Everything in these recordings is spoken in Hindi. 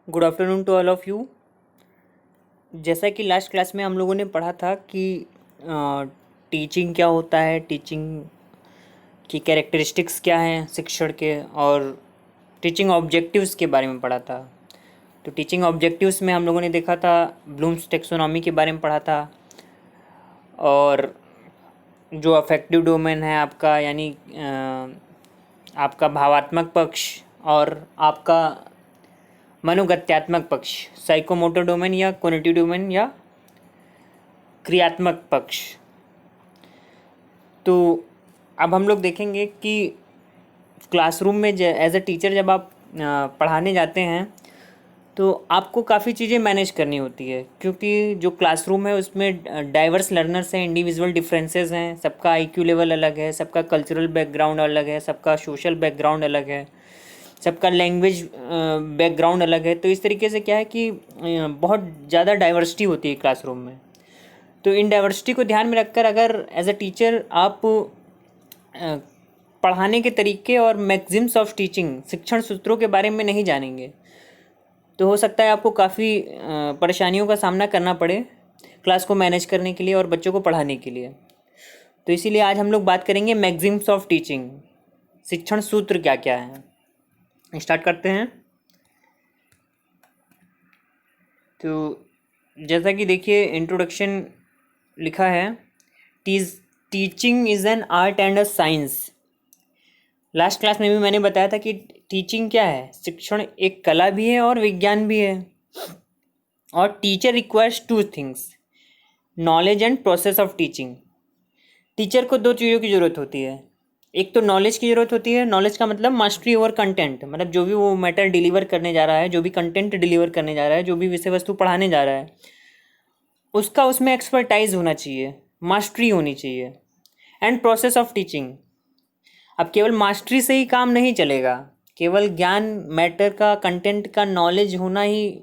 Good afternoon to all of you. जैसा कि लास्ट क्लास में हम लोगों ने पढ़ा था कि टीचिंग क्या होता है, टीचिंग की कैरेक्टरिस्टिक्स क्या हैं शिक्षण के, और टीचिंग ऑब्जेक्टिव्स के बारे में पढ़ा था। तो टीचिंग ऑब्जेक्टिव्स में हम लोगों ने देखा था, ब्लूम्स टेक्सोनॉमी के बारे में पढ़ा था, और जो अफेक्टिव डोमेन है आपका, यानी आपका भावात्मक पक्ष और आपका मनोगत्यात्मक पक्ष, साइकोमोटर डोमेन या कॉग्निटिव डोमेन या क्रियात्मक पक्ष। तो अब हम लोग देखेंगे कि क्लासरूम में एज अ टीचर जब आप पढ़ाने जाते हैं तो आपको काफ़ी चीज़ें मैनेज करनी होती है, क्योंकि जो क्लासरूम है उसमें डाइवर्स लर्नर्स हैं, इंडिविजुअल डिफरेंसेस हैं, सबका आईक्यू लेवल अलग है, सबका कल्चरल बैकग्राउंड अलग है, सबका सोशल बैकग्राउंड अलग है, सबका लैंग्वेज बैकग्राउंड अलग है। तो इस तरीके से क्या है कि बहुत ज़्यादा डाइवर्सिटी होती है क्लासरूम में। तो इन डाइवर्सिटी को ध्यान में रखकर अगर एज अ टीचर आप पढ़ाने के तरीके और मैक्सिम्स ऑफ टीचिंग, शिक्षण सूत्रों के बारे में नहीं जानेंगे तो हो सकता है आपको काफ़ी परेशानियों का सामना करना पड़े क्लास को मैनेज करने के लिए और बच्चों को पढ़ाने के लिए। तो इसीलिए आज हम लोग बात करेंगे मैक्सिम्स ऑफ टीचिंग, शिक्षण सूत्र क्या क्या हैं। स्टार्ट करते हैं। तो जैसा कि देखिए इंट्रोडक्शन लिखा है, teaching is an art and a science. Last class में भी मैंने बताया था कि टीचिंग क्या है, शिक्षण एक कला भी है और विज्ञान भी है। और teacher requires two things, knowledge and process of teaching. Teacher को दो चीज़ों की ज़रूरत होती है। एक तो नॉलेज की ज़रूरत होती है, नॉलेज का मतलब मास्टरी ओवर कंटेंट, मतलब जो भी वो मैटर डिलीवर करने जा रहा है, जो भी कंटेंट डिलीवर करने जा रहा है, जो भी विषय वस्तु पढ़ाने जा रहा है, उसका उसमें एक्सपर्टाइज होना चाहिए, मास्टरी होनी चाहिए। एंड प्रोसेस ऑफ टीचिंग, अब केवल मास्टरी से ही काम नहीं चलेगा, केवल ज्ञान, मैटर का, कंटेंट का नॉलेज होना ही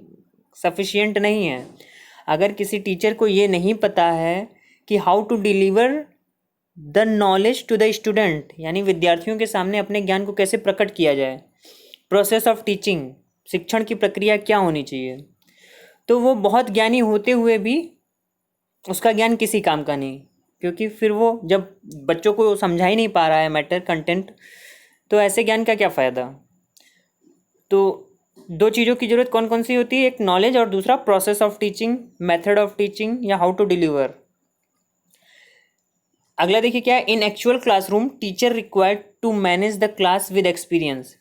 सफिशिएंट नहीं है। अगर किसी टीचर को ये नहीं पता है कि how to deliver the knowledge to the student, यानी विद्यार्थियों के सामने अपने ज्ञान को कैसे प्रकट किया जाए, प्रोसेस ऑफ टीचिंग, शिक्षण की प्रक्रिया क्या होनी चाहिए, तो वो बहुत ज्ञानी होते हुए भी उसका ज्ञान किसी काम का नहीं, क्योंकि फिर वो जब बच्चों को समझा ही नहीं पा रहा है मैटर, कंटेंट, तो ऐसे ज्ञान का क्या फ़ायदा। तो दो चीज़ों की ज़रूरत कौन कौन सी होती है, एक नॉलेज और दूसरा process of teaching, method of teaching या हाउ टू डिलीवर। अगला देखिए क्या है, in actual classroom teacher required to manage the class with experience.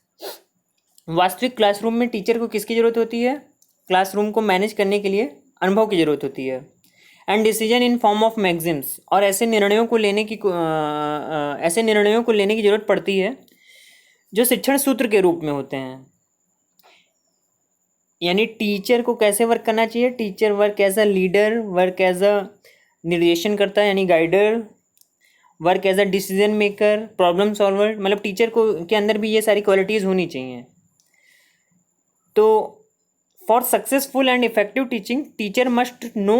वास्तविक क्लासरूम में टीचर को किसकी ज़रूरत होती है, क्लासरूम को मैनेज करने के लिए अनुभव की ज़रूरत होती है। And decision in form of maxims, और ऐसे निर्णयों को लेने की ज़रूरत पड़ती है जो शिक्षण सूत्र के रूप में होते हैं। यानी टीचर को कैसे वर्क करना चाहिए, teacher work as a leader, work as a निर्देशन करता है यानी guider, work as a decision maker, problem solver, मतलब टीचर को के अंदर भी ये सारी क्वालिटीज़ होनी चाहिए। तो for successful and effective teaching teacher must know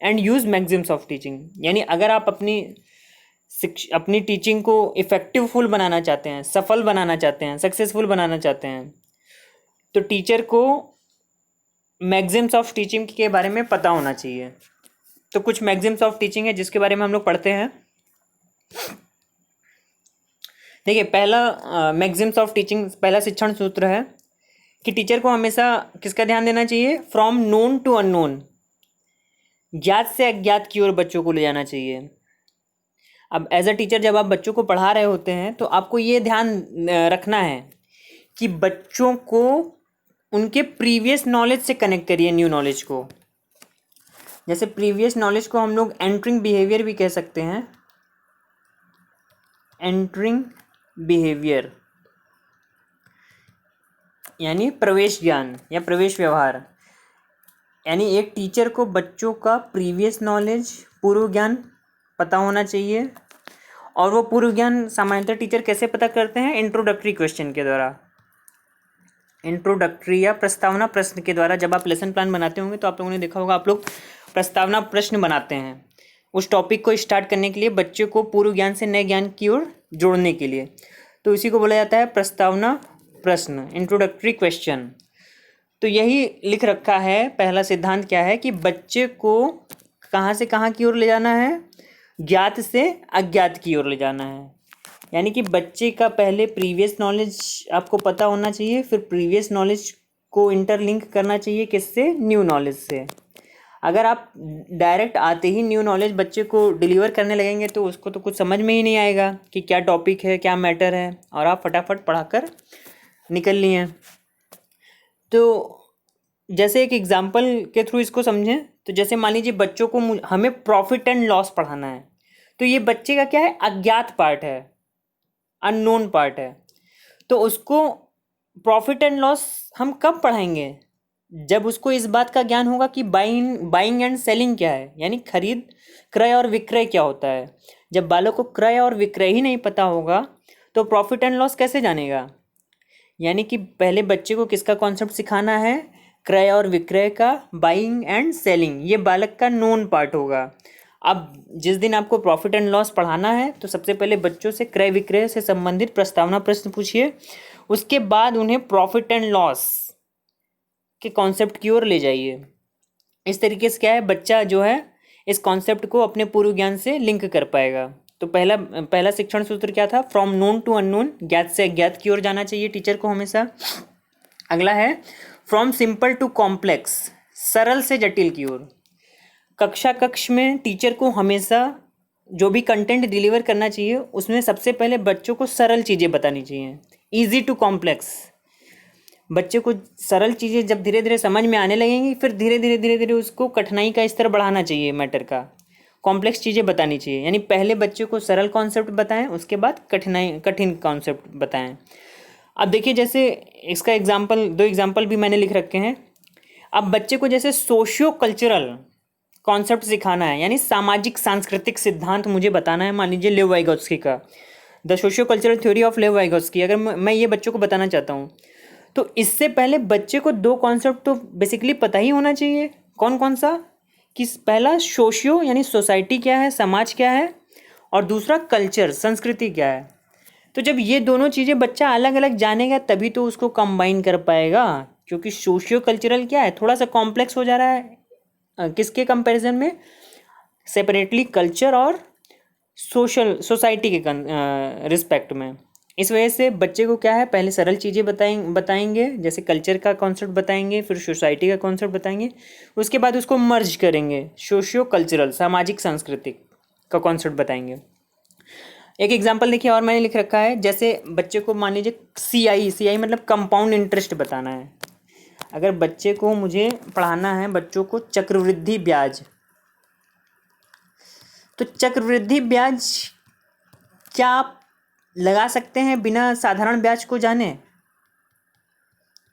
and use maxims of teaching. यानी अगर आप अपनी टीचिंग को इफ़ेक्टिवफुल बनाना चाहते हैं, सफल बनाना चाहते हैं, सक्सेसफुल बनाना चाहते हैं, तो टीचर को मैगजिम्स ऑफ टीचिंग के बारे में पता होना चाहिए। तो कुछ मैगजिम्स ऑफ टीचिंग है जिसके बारे में हम लोग पढ़ते हैं। देखिए पहला मैगजिम्स ऑफ टीचिंग, पहला शिक्षण सूत्र है कि टीचर को हमेशा किसका ध्यान देना चाहिए, फ्रॉम नोन टू अननोन, ज्ञात से अज्ञात की ओर बच्चों को ले जाना चाहिए। अब एज अ टीचर जब आप बच्चों को पढ़ा रहे होते हैं तो आपको ये ध्यान रखना है कि बच्चों को उनके प्रीवियस नॉलेज से कनेक्ट करिए, न्यू नॉलेज को। जैसे प्रीवियस नॉलेज को हम लोग एंटरिंग बिहेवियर भी कह सकते हैं, एंटरिंग बिहेवियर यानी प्रवेश ज्ञान या प्रवेश व्यवहार। यानी एक टीचर को बच्चों का प्रीवियस नॉलेज, पूर्व ज्ञान पता होना चाहिए। और वो पूर्व ज्ञान सामान्यतः टीचर कैसे पता करते हैं, इंट्रोडक्टरी क्वेश्चन के द्वारा, इंट्रोडक्टरी या प्रस्तावना प्रश्न के द्वारा। जब आप लेसन प्लान बनाते होंगे तो आप लोगों ने देखा होगा, आप लोग प्रस्तावना प्रश्न बनाते हैं उस टॉपिक को स्टार्ट करने के लिए, बच्चों को पूर्व ज्ञान से नए ज्ञान की ओर जोड़ने के लिए। तो इसी को बोला जाता है प्रस्तावना प्रश्न, इंट्रोडक्टरी क्वेश्चन। तो तो यही लिख रखा है, पहला सिद्धांत क्या है कि बच्चे को कहाँ से कहाँ की ओर ले जाना है, ज्ञात से अज्ञात की ओर ले जाना है। यानी कि बच्चे का पहले प्रीवियस नॉलेज आपको पता होना चाहिए, फिर प्रीवियस नॉलेज को इंटरलिंक करना चाहिए किससे, न्यू नॉलेज से। अगर आप डायरेक्ट आते ही न्यू नॉलेज बच्चे को डिलीवर करने लगेंगे तो उसको तो कुछ समझ में ही नहीं आएगा कि क्या टॉपिक है, क्या मैटर है, और आप फटाफट पढ़ाकर निकल लिए। तो जैसे एक एग्जांपल के थ्रू इसको समझें, तो जैसे मान लीजिए बच्चों को हमें प्रॉफिट एंड लॉस पढ़ाना है, तो ये बच्चे का क्या है, अज्ञात पार्ट है, अननोन पार्ट है। तो उसको प्रॉफिट एंड लॉस हम कब पढ़ाएंगे, जब उसको इस बात का ज्ञान होगा कि बाइंग एंड सेलिंग क्या है, यानी खरीद क्रय और विक्रय क्या होता है। जब बालक को क्रय और विक्रय ही नहीं पता होगा तो प्रॉफिट एंड लॉस कैसे जानेगा। यानी कि पहले बच्चे को किसका कॉन्सेप्ट सिखाना है, क्रय और विक्रय का, बाइंग एंड सेलिंग, ये बालक का नोन पार्ट होगा। अब जिस दिन आपको प्रॉफिट एंड लॉस पढ़ाना है तो सबसे पहले बच्चों से क्रय विक्रय से संबंधित प्रस्तावना प्रश्न पूछिए, उसके बाद उन्हें प्रॉफिट एंड लॉस के कॉन्सेप्ट की ओर ले जाइए। इस तरीके से क्या है, बच्चा जो है इस कॉन्सेप्ट को अपने पूर्व ज्ञान से लिंक कर पाएगा। तो पहला शिक्षण सूत्र क्या था, फ्रॉम नोन टू अननोन, ज्ञात से अज्ञात की ओर जाना चाहिए टीचर को हमेशा। अगला है फ्रॉम सिंपल टू कॉम्प्लेक्स, सरल से जटिल की ओर। कक्ष में टीचर को हमेशा जो भी कंटेंट डिलीवर करना चाहिए उसमें सबसे पहले बच्चों को सरल चीज़ें बतानी चाहिए, ईजी टू कॉम्प्लेक्स। बच्चे को सरल चीज़ें जब धीरे धीरे समझ में आने लगेंगी, फिर धीरे धीरे उसको कठिनाई का स्तर बढ़ाना चाहिए, मैटर का कॉम्प्लेक्स चीज़ें बतानी चाहिए। यानी पहले बच्चे को सरल कॉन्सेप्ट बताएं, उसके बाद कठिन कॉन्सेप्ट बताएं। अब देखिए, जैसे इसका दो एग्जाम्पल भी मैंने लिख रखे हैं। अब बच्चे को जैसे सोशियो कल्चरल कॉन्सेप्ट सिखाना है, यानी सामाजिक सांस्कृतिक सिद्धांत मुझे बताना है, मान लीजिए लेव वाइगोत्स्की का the socio cultural theory of लेव वाइगोत्स्की, अगर मैं ये बच्चों को बताना चाहता हूँ तो इससे पहले बच्चे को दो कॉन्सेप्ट तो बेसिकली पता ही होना चाहिए। कौन कौन सा, कि पहला सोशियो यानी सोसाइटी क्या है, समाज क्या है, और दूसरा कल्चर संस्कृति क्या है। तो जब ये दोनों चीज़ें बच्चा अलग अलग जानेगा तभी तो उसको कंबाइन कर पाएगा, क्योंकि सोशियो कल्चरल क्या है, थोड़ा सा कॉम्प्लेक्स हो जा रहा है किसके कंपैरिजन में, सेपरेटली कल्चर और सोसाइटी के रिस्पेक्ट में। इस वजह से बच्चे को क्या है, पहले सरल चीज़ें बताएंगे, जैसे कल्चर का कॉन्सेप्ट बताएंगे, फिर सोसाइटी का कॉन्सेप्ट बताएंगे, उसके बाद उसको मर्ज करेंगे, सोशियो कल्चरल सामाजिक सांस्कृतिक का कॉन्सेप्ट बताएंगे। एक एग्जांपल देखिए और मैंने लिख रखा है, जैसे बच्चे को मान लीजिए CI मतलब कंपाउंड इंटरेस्ट बताना है। अगर बच्चे को मुझे पढ़ाना है बच्चों को चक्रवृद्धि ब्याज, तो चक्रवृद्धि ब्याज क्या आप लगा सकते हैं बिना साधारण ब्याज को जाने?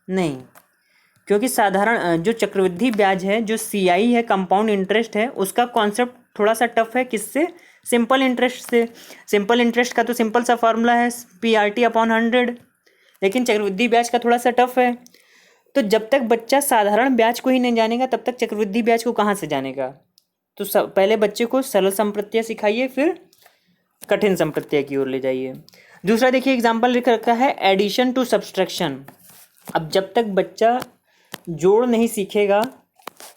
नहीं, क्योंकि साधारण जो चक्रवृद्धि ब्याज है, जो CI है, कंपाउंड इंटरेस्ट है, उसका कॉन्सेप्ट थोड़ा सा टफ है। किससे? सिंपल इंटरेस्ट से। सिंपल इंटरेस्ट का तो सिंपल सा फार्मूला है PRT/100, लेकिन चक्रवृद्धि ब्याज का थोड़ा सा टफ है। तो जब तक बच्चा साधारण ब्याज को ही नहीं जानेगा तब तक चक्रवृद्धि ब्याज को कहाँ से जानेगा। तो पहले बच्चे को सरल संप्रत्यय सिखाइए, फिर कठिन संप्रत्यय की ओर ले जाइए। दूसरा देखिए एग्जाम्पल लिख रखा है एडिशन टू सब्सट्रैक्शन। अब जब तक बच्चा जोड़ नहीं सीखेगा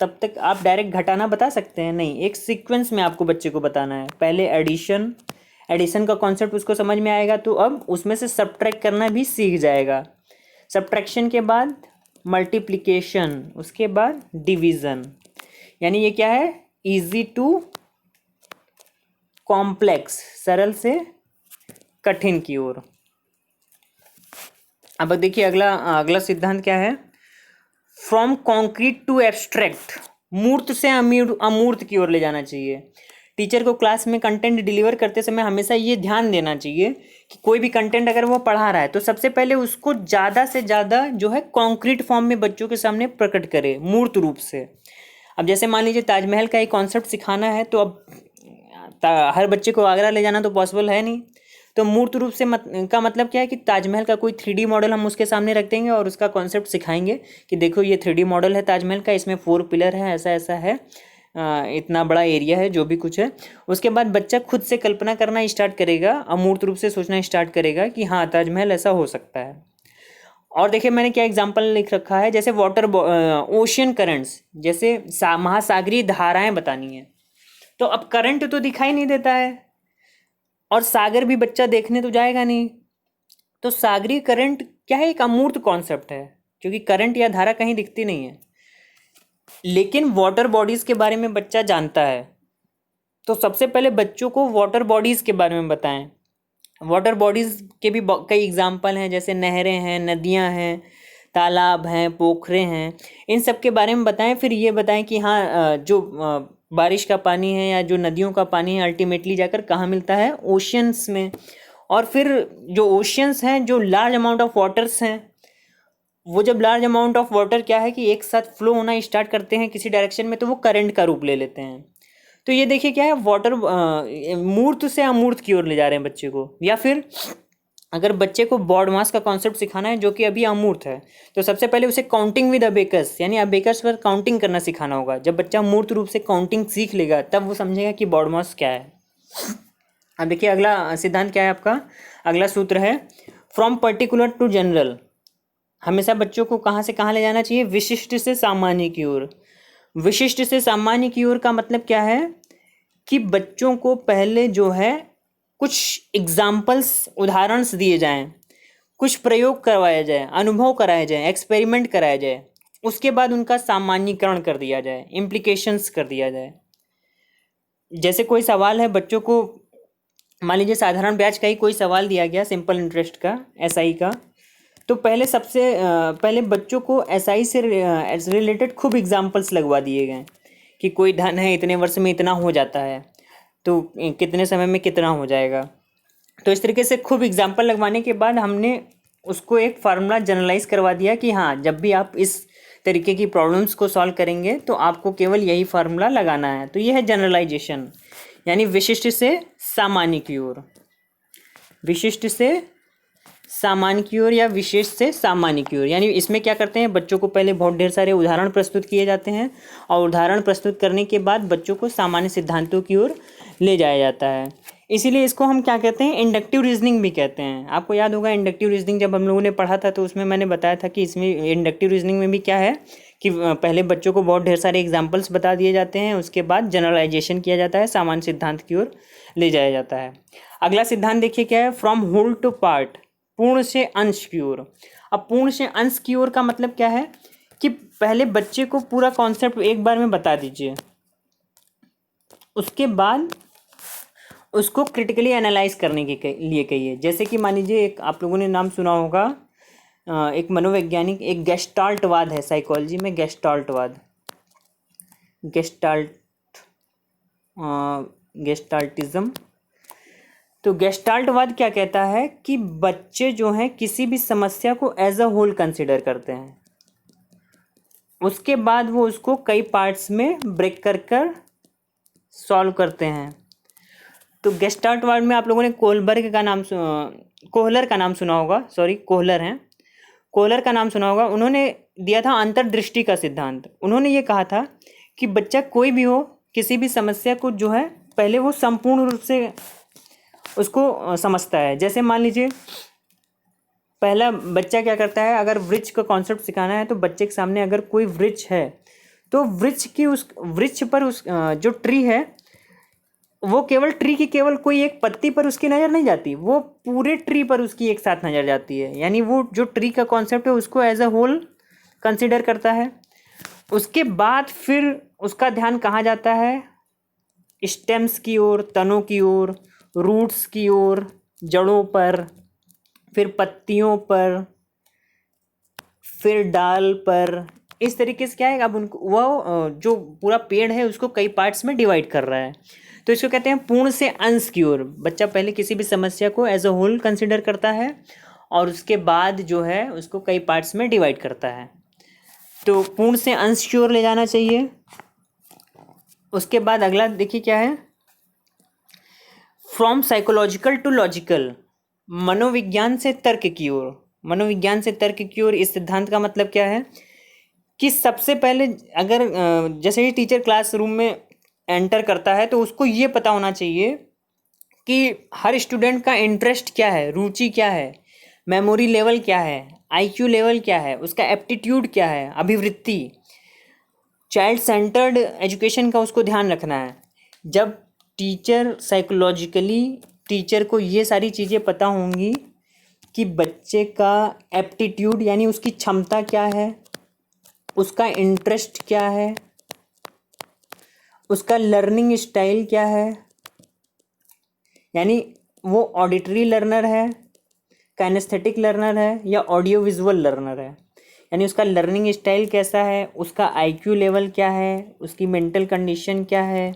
तब तक आप डायरेक्ट घटाना बता सकते हैं? नहीं, एक सीक्वेंस में आपको बच्चे को बताना है। पहले एडिशन का कॉन्सेप्ट उसको समझ में आएगा तो अब उसमें से सब्ट्रैक्ट करना भी सीख जाएगा। सब्ट्रैक्शन के बाद मल्टीप्लिकेशन, उसके बाद डिवीज़न। यानी ये क्या है, इजी टू कॉम्प्लेक्स, सरल से कठिन की ओर। अब देखिए अगला सिद्धांत क्या है, फ्रॉम कॉन्क्रीट टू एब्स्ट्रैक्ट, मूर्त से अमूर्त की ओर ले जाना चाहिए। टीचर को क्लास में कंटेंट डिलीवर करते समय हमेशा ये ध्यान देना चाहिए कि कोई भी कंटेंट अगर वो पढ़ा रहा है तो सबसे पहले उसको ज़्यादा से ज़्यादा जो है कॉन्क्रीट फॉर्म में बच्चों के सामने प्रकट करे, मूर्त रूप से। अब जैसे मान लीजिए ताजमहल का एक कॉन्सेप्ट सिखाना है, तो अब हर बच्चे को आगरा ले जाना तो पॉसिबल है नहीं, तो मूर्त रूप से का मतलब क्या है कि ताजमहल का कोई 3D मॉडल हम उसके सामने रख देंगे और उसका कॉन्सेप्ट सिखाएंगे कि देखो ये 3D मॉडल है ताजमहल का, इसमें 4 पिलर है, ऐसा ऐसा है, इतना बड़ा एरिया है, जो भी कुछ है। उसके बाद बच्चा खुद से कल्पना करना स्टार्ट करेगा, अमूर्त रूप से सोचना स्टार्ट करेगा कि हाँ ताजमहल ऐसा हो सकता है। और देखिए मैंने क्या एग्जांपल लिख रखा है, जैसे ओशियन करंट्स, जैसे महासागरीय धाराएं बतानी है। तो अब करंट तो दिखाई नहीं देता है और सागर भी बच्चा देखने तो जाएगा नहीं, तो सागरीय करंट क्या है, एक अमूर्त कॉन्सेप्ट है, क्योंकि करंट या धारा कहीं दिखती नहीं है। लेकिन वाटर बॉडीज के बारे में बच्चा जानता है, तो सबसे पहले बच्चों को वाटर बॉडीज के बारे में बताएं। वाटर बॉडीज के भी कई एग्जाम्पल हैं, जैसे नहरें हैं, नदियां हैं, तालाब हैं, पोखरे हैं, इन सब के बारे में बताएं। फिर ये बताएं कि हाँ, जो बारिश का पानी है या जो नदियों का पानी है अल्टीमेटली जाकर कहाँ मिलता है, ओशियंस में। और फिर जो ओशियंस हैं, जो लार्ज अमाउंट ऑफ वाटर्स हैं, वो जब लार्ज अमाउंट ऑफ वाटर क्या है कि एक साथ फ्लो होना स्टार्ट करते हैं किसी डायरेक्शन में, तो वो करंट का रूप ले लेते हैं। तो ये देखिए क्या है, वाटर मूर्त से अमूर्त की ओर ले जा रहे हैं बच्चे को। या फिर अगर बच्चे को बॉड मास का कॉन्सेप्ट सिखाना है जो कि अभी अमूर्त है, तो सबसे पहले उसे काउंटिंग विद अबेकस यानी अबेकस पर काउंटिंग करना सिखाना होगा। जब बच्चा मूर्त रूप से काउंटिंग सीख लेगा तब वो समझेगा कि बॉड मास क्या है। अब देखिए अगला सिद्धांत क्या है आपका, अगला सूत्र है फ्रॉम पर्टिकुलर टू जनरल। हमेशा बच्चों को कहाँ से कहाँ ले जाना चाहिए, विशिष्ट से सामान्य की ओर। विशिष्ट से सामान्य की ओर का मतलब क्या है कि बच्चों को पहले जो है कुछ एग्जाम्पल्स, उदाहरण दिए जाएं, कुछ प्रयोग करवाया जाए, अनुभव कराया जाए, एक्सपेरिमेंट कराया जाए, उसके बाद उनका सामान्यीकरण कर दिया जाए, इम्प्लीकेशंस कर दिया जाए। जैसे कोई सवाल है बच्चों को, मान लीजिए साधारण ब्याज का ही कोई सवाल दिया गया, सिंपल इंटरेस्ट का, एसआई का, तो पहले पहले बच्चों को एसआई से रिलेटेड खूब एग्जाम्पल्स लगवा दिए गए कि कोई धन है इतने वर्ष में इतना हो जाता है, तो कितने समय में कितना हो जाएगा। तो इस तरीके से खूब एग्जाम्पल लगवाने के बाद हमने उसको एक फार्मूला जनरलाइज करवा दिया कि हाँ, जब भी आप इस तरीके की प्रॉब्लम्स को सॉल्व करेंगे तो आपको केवल यही फार्मूला लगाना है। तो यह है जनरलाइजेशन, यानी विशिष्ट से सामान्य की ओर। विशिष्ट से सामान्य की ओर या विशेष से सामान्य की ओर, यानी इसमें क्या करते हैं, बच्चों को पहले बहुत ढेर सारे उदाहरण प्रस्तुत किए जाते हैं और उदाहरण प्रस्तुत करने के बाद बच्चों को सामान्य सिद्धांतों की ओर ले जाया जाता है। इसीलिए इसको हम क्या कहते हैं, इंडक्टिव रीजनिंग भी कहते हैं। आपको याद होगा इंडक्टिव रीजनिंग जब हम लोगों ने पढ़ा था तो उसमें मैंने बताया था कि इसमें इंडक्टिव रीजनिंग में भी क्या है कि पहले बच्चों को बहुत ढेर सारे एग्जाम्पल्स बता दिए जाते हैं, उसके बाद जनरलाइजेशन किया जाता है, सामान्य सिद्धांत की ओर ले जाया जाता है। अगला सिद्धांत देखिए क्या है, फ्रॉम होल टू पार्ट, पूर्ण से अंश की ओर। अब पूर्ण से अंश की ओर का मतलब क्या है कि पहले बच्चे को पूरा कॉन्सेप्ट एक बार में बता दीजिए, उसके बाद उसको क्रिटिकली एनालाइज करने के लिए कहिए। जैसे कि मान लीजिए एक आप लोगों ने नाम सुना होगा, एक मनोवैज्ञानिक, एक गेस्टाल्टवाद है साइकोलॉजी में, गेस्टाल्टिज्म। तो गेस्टाल्टवाद क्या कहता है कि बच्चे जो हैं किसी भी समस्या को एज अ होल कंसिडर करते हैं, उसके बाद वो उसको कई पार्ट्स में ब्रेक कर कर सॉल्व करते हैं। तो गेस्टाल्टवाद में आप लोगों ने कोहलर का नाम सुना होगा, कोहलर का नाम सुना होगा। उन्होंने दिया था अंतर्दृष्टि का सिद्धांत। उन्होंने ये कहा था कि बच्चा कोई भी हो, किसी भी समस्या को जो है पहले वो संपूर्ण रूप से उसको समझता है। जैसे मान लीजिए पहला बच्चा क्या करता है, अगर वृक्ष का कॉन्सेप्ट सिखाना है तो बच्चे के सामने अगर कोई वृक्ष है तो वृक्ष पर उस जो ट्री है वो केवल ट्री की केवल कोई एक पत्ती पर उसकी नज़र नहीं जाती, वो पूरे ट्री पर उसकी एक साथ नज़र जाती है। यानी वो जो ट्री का कॉन्सेप्ट है उसको एज अ होल कंसिडर करता है। उसके बाद फिर उसका ध्यान कहाँ जाता है, स्टेम्स की ओर, तनों की ओर, रूट्स की ओर, जड़ों पर, फिर पत्तियों पर, फिर डाल पर। इस तरीके से क्या है, अब उनको वो जो पूरा पेड़ है उसको कई पार्ट्स में डिवाइड कर रहा है। तो इसको कहते हैं पूर्ण से अंश की ओर। बच्चा पहले किसी भी समस्या को एज अ होल कंसिडर करता है और उसके बाद जो है उसको कई पार्ट्स में डिवाइड करता है। तो पूर्ण से अंश की ओर ले जाना चाहिए। उसके बाद अगला देखिए क्या है, फ्रॉम साइकोलॉजिकल टू लॉजिकल, मनोविज्ञान से तर्क की ओर। मनोविज्ञान से तर्क की ओर इस सिद्धांत का मतलब क्या है कि सबसे पहले अगर जैसे ही टीचर क्लासरूम में एंटर करता है तो उसको ये पता होना चाहिए कि हर स्टूडेंट का इंटरेस्ट क्या है, रुचि क्या है, मेमोरी लेवल क्या है, आईक्यू लेवल क्या है, उसका एप्टीट्यूड क्या है, अभिवृत्ति, चाइल्ड सेंटर्ड एजुकेशन का उसको ध्यान रखना है। जब टीचर साइकोलॉजिकली टीचर को ये सारी चीज़ें पता होंगी कि बच्चे का एप्टीट्यूड यानी उसकी क्षमता क्या है, उसका इंटरेस्ट क्या है, उसका लर्निंग स्टाइल क्या है, यानी वो ऑडिटरी लर्नर है, काइनेस्थेटिक लर्नर है या ऑडियो विजुअल लर्नर है, यानी उसका लर्निंग स्टाइल कैसा है, उसका आईक्यू लेवल क्या है, उसकी मेंटल कंडीशन क्या है,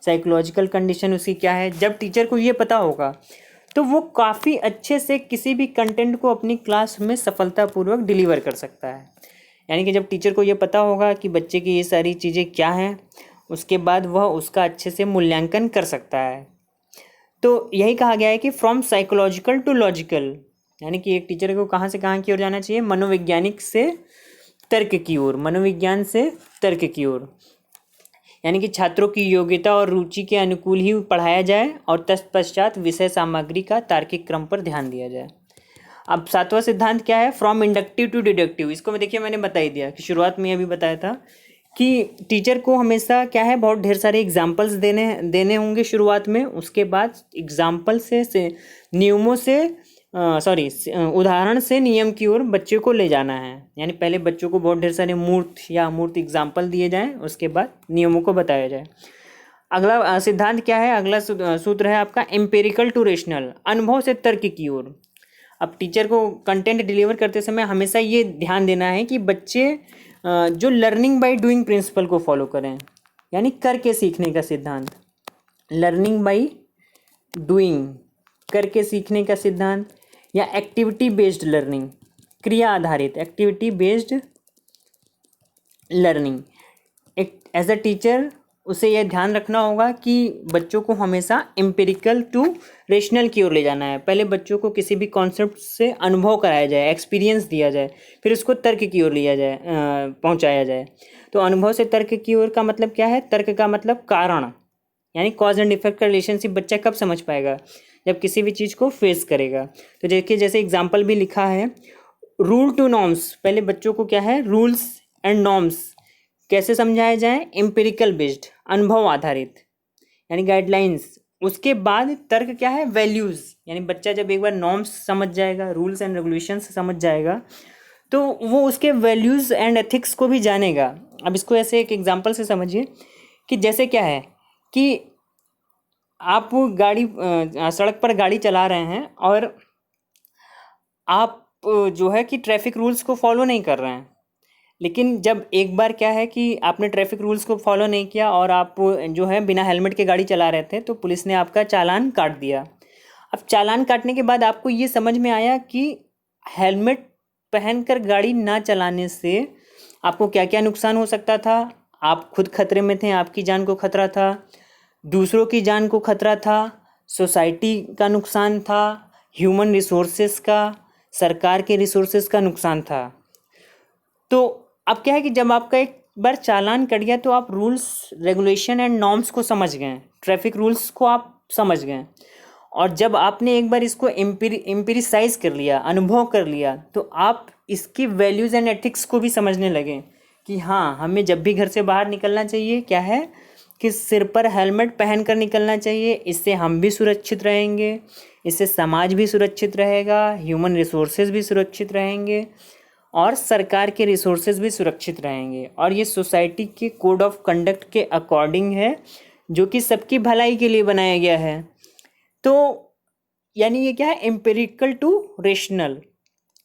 साइकोलॉजिकल कंडीशन उसकी क्या है। जब टीचर को ये पता होगा तो वो काफ़ी अच्छे से किसी भी कंटेंट को अपनी क्लास में सफलतापूर्वक डिलीवर कर सकता है। यानी कि जब टीचर को ये पता होगा कि बच्चे की ये सारी चीज़ें क्या हैं, उसके बाद वह उसका अच्छे से मूल्यांकन कर सकता है। तो यही कहा गया है कि फ्रॉम साइकोलॉजिकल टू लॉजिकल, यानी कि एक टीचर को कहाँ से कहाँ की ओर जाना चाहिए, मनोवैज्ञानिक से तर्क की ओर, मनोविज्ञान से तर्क की ओर, यानी कि छात्रों की योग्यता और रुचि के अनुकूल ही पढ़ाया जाए और तत्पश्चात विषय सामग्री का तार्किक क्रम पर ध्यान दिया जाए। अब सातवां सिद्धांत क्या है, फ्रॉम इंडक्टिव टू डिडक्टिव। इसको मैं देखिए मैंने बता ही दिया कि शुरुआत में अभी बताया था कि टीचर को हमेशा क्या है, बहुत ढेर सारे एग्जाम्पल्स देने होंगे शुरुआत में, उसके बाद एग्जाम्पल से नियमों से उदाहरण से नियम की ओर बच्चे को ले जाना है। यानी पहले बच्चों को बहुत ढेर सारे मूर्त एग्जाम्पल दिए जाएं, उसके बाद नियमों को बताया जाए। अगला सिद्धांत क्या है, अगला सूत्र है आपका एम्पेरिकल टू रेशनल, अनुभव से तर्क की ओर। अब टीचर को कंटेंट डिलीवर करते समय हमेशा ये ध्यान देना है कि बच्चे जो लर्निंग बाय डूइंग प्रिंसिपल को फॉलो करें, यानी करके सीखने का सिद्धांत, लर्निंग बाय डूइंग, करके सीखने का सिद्धांत, या एक्टिविटी बेस्ड लर्निंग, क्रिया आधारित activity based learning. As a teacher उसे यह ध्यान रखना होगा कि बच्चों को हमेशा एम्पिरिकल टू रेशनल की ओर ले जाना है। पहले बच्चों को किसी भी कॉन्सेप्ट से अनुभव कराया जाए, एक्सपीरियंस दिया जाए, फिर उसको तर्क की ओर लिया जाए, पहुंचाया जाए। तो अनुभव से तर्क की ओर का मतलब क्या है, तर्क का मतलब कारण, यानी कॉज एंड इफेक्ट का रिलेशनशिप बच्चा कब समझ पाएगा, जब किसी भी चीज़ को फेस करेगा। तो देखिए जैसे एग्जाम्पल भी लिखा है, रूल टू नॉर्म्स, पहले बच्चों को क्या है, रूल्स एंड नॉर्म्स कैसे समझाए जाएं, एम्पिरिकल बेस्ड, अनुभव आधारित, यानी गाइडलाइंस। उसके बाद तर्क क्या है, वैल्यूज़, यानी बच्चा जब एक बार नॉर्म्स समझ जाएगा, रूल्स एंड रेगुलेशंस समझ जाएगा, तो वो उसके वैल्यूज़ एंड एथिक्स को भी जानेगा। अब इसको ऐसे एक एग्जाम्पल से समझिए कि जैसे क्या है कि आप सड़क पर गाड़ी चला रहे हैं और आप जो है कि ट्रैफिक रूल्स को फॉलो नहीं कर रहे हैं, लेकिन जब एक बार क्या है कि आपने ट्रैफिक रूल्स को फॉलो नहीं किया और आप जो है बिना हेलमेट के गाड़ी चला रहे थे, तो पुलिस ने आपका चालान काट दिया। अब चालान काटने के बाद आपको ये समझ में आया कि हेलमेट पहनकर गाड़ी ना चलाने से आपको क्या क्या नुकसान हो सकता था। आप खुद खतरे में थे, आपकी जान को खतरा था, दूसरों की जान को खतरा था, सोसाइटी का नुकसान था, ह्यूमन रिसोर्सेस का, सरकार के रिसोर्सेस का नुकसान था। तो अब क्या है कि जब आपका एक बार चालान कट गया तो आप रूल्स रेगुलेशन एंड नॉर्म्स को समझ गए, ट्रैफिक रूल्स को आप समझ गए, और जब आपने एक बार इसको एम्पिरिसाइज कर लिया, अनुभव कर लिया, तो आप इसकी वैल्यूज़ एंड एथिक्स को भी समझने लगे कि हाँ, हमें जब भी घर से बाहर निकलना चाहिए क्या है कि सिर पर हेलमेट पहन कर निकलना चाहिए। इससे हम भी सुरक्षित रहेंगे, इससे समाज भी सुरक्षित रहेगा, ह्यूमन रिसोर्सेज भी सुरक्षित रहेंगे और सरकार के रिसोर्सेज भी सुरक्षित रहेंगे। और ये सोसाइटी के कोड ऑफ कंडक्ट के अकॉर्डिंग है, जो कि सबकी भलाई के लिए बनाया गया है। तो यानी ये क्या है, एम्पिरिकल टू रेशनल।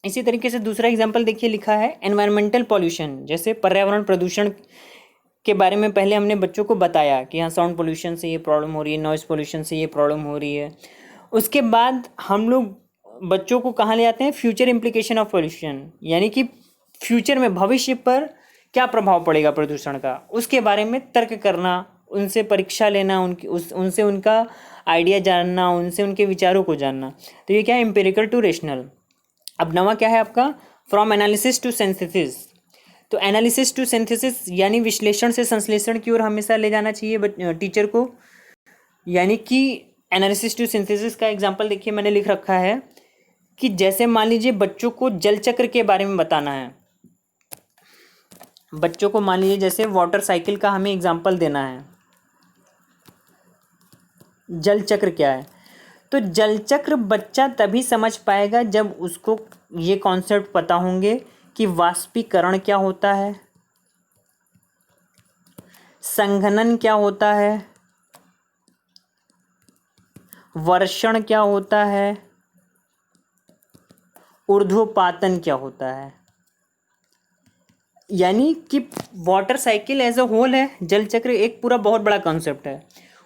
इसी तरीके से दूसरा एग्जांपल देखिए, लिखा है एनवायरमेंटल पॉल्यूशन, जैसे पर्यावरण प्रदूषण के बारे में पहले हमने बच्चों को बताया कि हाँ, साउंड पोल्यूशन से ये प्रॉब्लम हो रही है, नॉइज़ पोल्यूशन से ये प्रॉब्लम हो रही है। उसके बाद हम लोग बच्चों को कहाँ ले आते हैं, फ्यूचर इम्प्लीकेशन ऑफ पोल्यूशन, यानी कि फ्यूचर में, भविष्य पर क्या प्रभाव पड़ेगा प्रदूषण का, उसके बारे में तर्क करना, उनसे परीक्षा लेना, उनसे उनका आइडिया जानना, उनसे उनके विचारों को जानना। तो ये क्या है, एम्पिरिकल टू रेशनल। अब नवा क्या है आपका, फ्रॉम एनालिसिस टू सिंथेसिस। तो एनालिसिस टू सिंथेसिस यानी विश्लेषण से संश्लेषण की ओर हमेशा ले जाना चाहिए टीचर को। यानी कि एनालिसिस टू सिंथेसिस का एग्जांपल देखिए मैंने लिख रखा है कि जैसे मान लीजिए बच्चों को जल चक्र के बारे में बताना है, बच्चों को मान लीजिए जैसे वाटर साइकिल का हमें एग्जाम्पल देना है, जल चक्र क्या है, तो जल चक्र बच्चा तभी समझ पाएगा जब उसको ये कॉन्सेप्ट पता होंगे कि वाष्पीकरण क्या होता है, संघनन क्या होता है, वर्षण क्या होता है, ऊर्ध्वपातन क्या होता है। यानी कि water cycle as a whole है, जल चक्र एक पूरा बहुत बड़ा कॉन्सेप्ट है।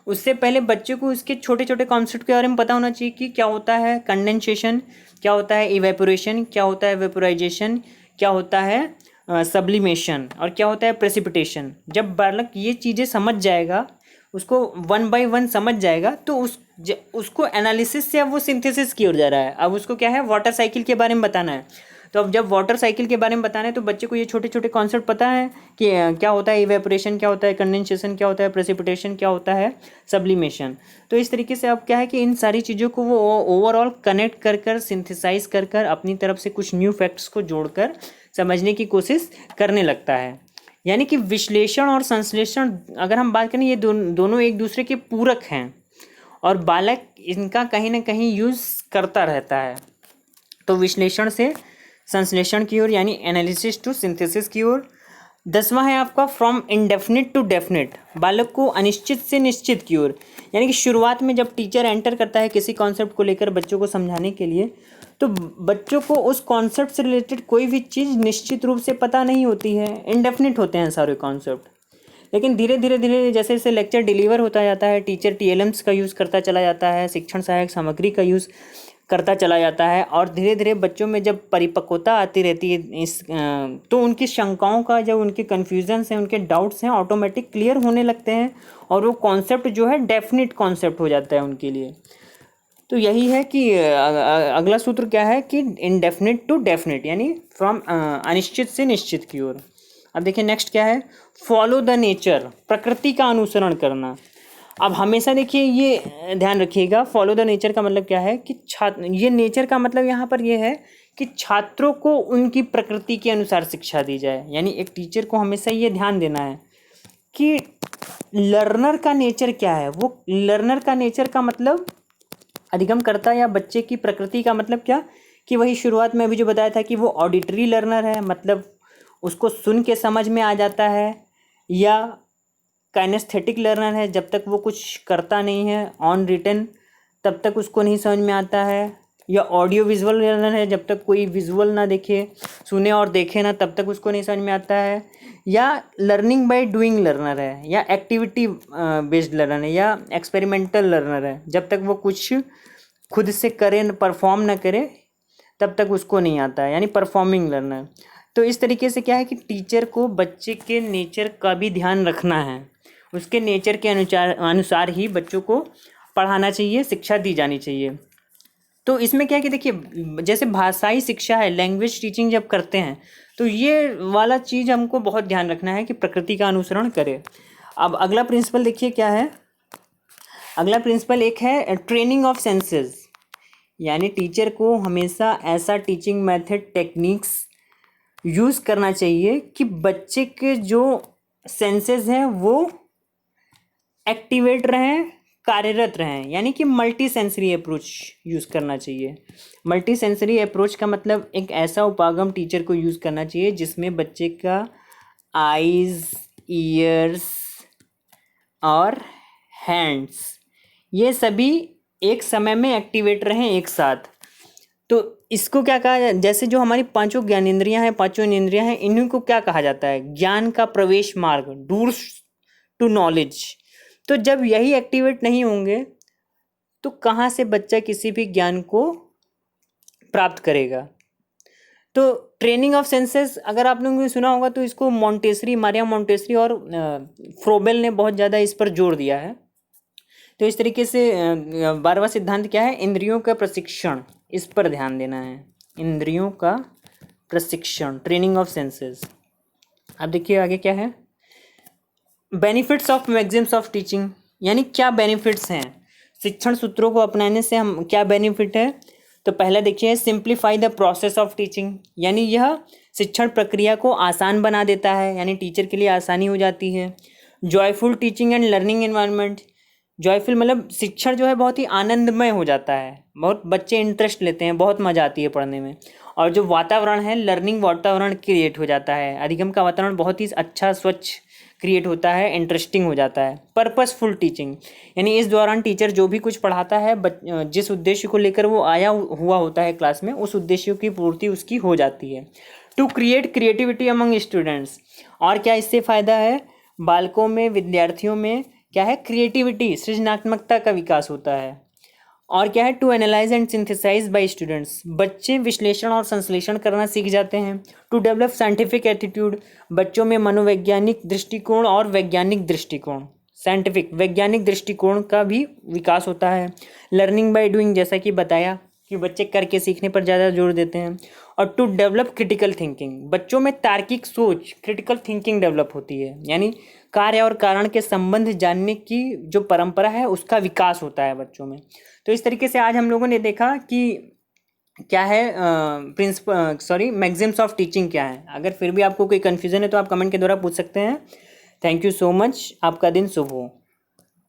उससे पहले बच्चे को उसके छोटे छोटे कॉन्सेप्ट के बारे में पता होना चाहिए कि क्या होता है कंडेंसेशन, क्या होता है इवेपोरेशन, क्या होता है वेपोराइजेशन, क्या होता है सब्लिमेशन और क्या होता है प्रेसिपिटेशन। जब बालक ये चीज़ें समझ जाएगा, उसको वन बाय वन समझ जाएगा, तो उसको एनालिसिस से अब वो सिंथेसिस की ओर जा रहा है। अब उसको क्या है, वाटर साइकिल के बारे में बताना है। तो अब जब वाटर साइकिल के बारे में बताना है तो बच्चे को ये छोटे छोटे कॉन्सेप्ट पता है कि क्या होता है इवेपोरेशन, क्या होता है कंडेंसेशन, क्या होता है प्रेसिपिटेशन, क्या होता है सब्लिमेशन। तो इस तरीके से अब क्या है कि इन सारी चीज़ों को वो ओवरऑल कनेक्ट कर कर सिंथेसाइज कर कर अपनी तरफ से कुछ न्यू फैक्ट्स को जोड़कर समझने की कोशिश करने लगता है। यानी कि विश्लेषण और संश्लेषण अगर हम बात करें, ये दोनों एक दूसरे के पूरक हैं और बालक इनका कहीं ना कहीं यूज़ करता रहता है। तो विश्लेषण से संश्लेषण की ओर यानी एनालिसिस टू सिंथेसिस की ओर। 10वां है आपका फ्रॉम इनडेफिनिट टू डेफिनिट, बालक को अनिश्चित से निश्चित की ओर। यानी कि शुरुआत में जब टीचर एंटर करता है किसी कॉन्सेप्ट को लेकर बच्चों को समझाने के लिए, तो बच्चों को उस कॉन्सेप्ट से रिलेटेड कोई भी चीज़ निश्चित रूप से पता नहीं होती है, इनडेफिनिट होते हैं सारे कॉन्सेप्ट। लेकिन धीरे धीरे धीरे जैसे जैसे लेक्चर डिलीवर होता जाता है, टीचर TLMs का यूज़ करता चला जाता है, शिक्षण सहायक सामग्री का यूज़ करता चला जाता है और धीरे धीरे बच्चों में जब परिपक्वता आती रहती है तो उनकी शंकाओं का, जब उनके कन्फ्यूजन्स हैं, उनके डाउट्स हैं, ऑटोमेटिक क्लियर होने लगते हैं और वो कॉन्सेप्ट जो है डेफिनिट कॉन्सेप्ट हो जाता है उनके लिए। तो यही है कि अगला सूत्र क्या है कि इनडेफिनिट टू डेफिनिट यानी फ्रॉम अनिश्चित से निश्चित की ओर। अब देखिए नेक्स्ट क्या है, फॉलो द नेचर, प्रकृति का अनुसरण करना। अब हमेशा देखिए ये ध्यान रखिएगा, फॉलो द नेचर का मतलब क्या है कि ये नेचर का मतलब यहाँ पर ये है कि छात्रों को उनकी प्रकृति के अनुसार शिक्षा दी जाए। यानी एक टीचर को हमेशा ये ध्यान देना है कि लर्नर का नेचर क्या है। वो लर्नर का नेचर का मतलब अधिगमकर्ता या बच्चे की प्रकृति का मतलब क्या, कि वही शुरुआत में अभी जो बताया था कि वो ऑडिटरी लर्नर है, मतलब उसको सुन के समझ में आ जाता है, या काइनेस्थेटिक लर्नर है, जब तक वो कुछ करता नहीं है ऑन रिटन तब तक उसको नहीं समझ में आता है, या ऑडियो विजुअल लर्नर है, जब तक कोई विजुअल ना देखे, सुने और देखे ना तब तक उसको नहीं समझ में आता है, या लर्निंग बाय डूइंग लर्नर है, या एक्टिविटी बेस्ड लर्नर है, या एक्सपेरिमेंटल लर्नर है, जब तक वो कुछ खुद से करे परफॉर्म ना करे तब तक उसको नहीं आता है, यानी परफॉर्मिंग लर्नर। तो इस तरीके से क्या है कि टीचर को बच्चे के नेचर का भी ध्यान रखना है, उसके नेचर के अनुसार ही बच्चों को पढ़ाना चाहिए, शिक्षा दी जानी चाहिए। तो इसमें क्या है कि देखिए जैसे भाषाई शिक्षा है, लैंग्वेज टीचिंग जब करते हैं तो ये वाला चीज़ हमको बहुत ध्यान रखना है कि प्रकृति का अनुसरण करें। अब अगला प्रिंसिपल देखिए क्या है, अगला प्रिंसिपल एक है ट्रेनिंग ऑफ सेंसेस। यानी टीचर को हमेशा ऐसा टीचिंग मेथड टेक्निक्स यूज़ करना चाहिए कि बच्चे के जो सेंसेस हैं वो एक्टिवेट रहें, कार्यरत रहें। यानी कि मल्टी सेंसरी अप्रोच यूज़ करना चाहिए। मल्टी सेंसरी अप्रोच का मतलब एक ऐसा उपागम टीचर को यूज़ करना चाहिए जिसमें बच्चे का आइज़, ईयर्स और हैंड्स ये सभी एक समय में एक्टिवेट रहें एक साथ। तो इसको क्या कहा, जैसे जो हमारी पांचों ज्ञानेंद्रियां हैं, पांचों इंद्रियां हैं, इन्हीं को क्या कहा जाता है, ज्ञान का प्रवेश मार्ग, डोर्स टू नॉलेज। तो जब यही एक्टिवेट नहीं होंगे तो कहाँ से बच्चा किसी भी ज्ञान को प्राप्त करेगा। तो ट्रेनिंग ऑफ सेंसेस अगर आप लोगों ने सुना होगा तो इसको मॉन्टेसरी, मारिया मॉन्टेसरी और फ्रोबेल ने बहुत ज़्यादा इस पर जोर दिया है। तो इस तरीके से 12वां सिद्धांत क्या है, इंद्रियों का प्रशिक्षण, इस पर ध्यान देना है, इंद्रियों का प्रशिक्षण, ट्रेनिंग ऑफ सेंसेस। अब देखिए आगे क्या है, benefits of maxims of teaching. यानी क्या बेनिफिट्स हैं शिक्षण सूत्रों को अपनाने से, हम क्या बेनिफिट है। तो पहला देखिए, simplify the process of teaching, यानी यह शिक्षण प्रक्रिया को आसान बना देता है, यानी टीचर के लिए आसानी हो जाती है। Joyful teaching and learning environment, joyful मतलब शिक्षण जो है बहुत ही आनंदमय हो जाता है, बहुत बच्चे इंटरेस्ट लेते हैं, बहुत मज़ा आती है पढ़ने में। और जो वातावरण है, लर्निंग वातावरण क्रिएट हो जाता है, अधिगम का वातावरण बहुत ही अच्छा स्वच्छ क्रिएट होता है, इंटरेस्टिंग हो जाता है। पर्पसफुल टीचिंग, यानी इस दौरान टीचर जो भी कुछ पढ़ाता है जिस उद्देश्य को लेकर वो आया हुआ होता है क्लास में, उस उद्देश्यों की पूर्ति उसकी हो जाती है। To create creativity among students, और क्या इससे फ़ायदा है, बालकों में, विद्यार्थियों में क्या है, क्रिएटिविटी, सृजनात्मकता का विकास होता है। और क्या है, to analyse and synthesise by students, बच्चे विश्लेषण और संश्लेषण करना सीख जाते हैं। टू डेवलप साइंटिफिक एटीट्यूड, बच्चों में मनोवैज्ञानिक दृष्टिकोण और वैज्ञानिक दृष्टिकोण, साइंटिफिक वैज्ञानिक दृष्टिकोण का भी विकास होता है। लर्निंग बाय डूइंग, जैसा कि बताया कि बच्चे करके सीखने पर ज़्यादा जोर देते हैं। और टू डेवलप क्रिटिकल थिंकिंग, बच्चों में तार्किक सोच, क्रिटिकल थिंकिंग डेवलप होती है, यानी कार्य और कारण के संबंध जानने की जो परंपरा है उसका विकास होता है बच्चों में। तो इस तरीके से आज हम लोगों ने देखा कि क्या है मैगजिम्स ऑफ टीचिंग क्या है। अगर फिर भी आपको कोई कन्फ्यूज़न है तो आप कमेंट के द्वारा पूछ सकते हैं। थैंक यू सो मच, आपका दिन शुभ हो।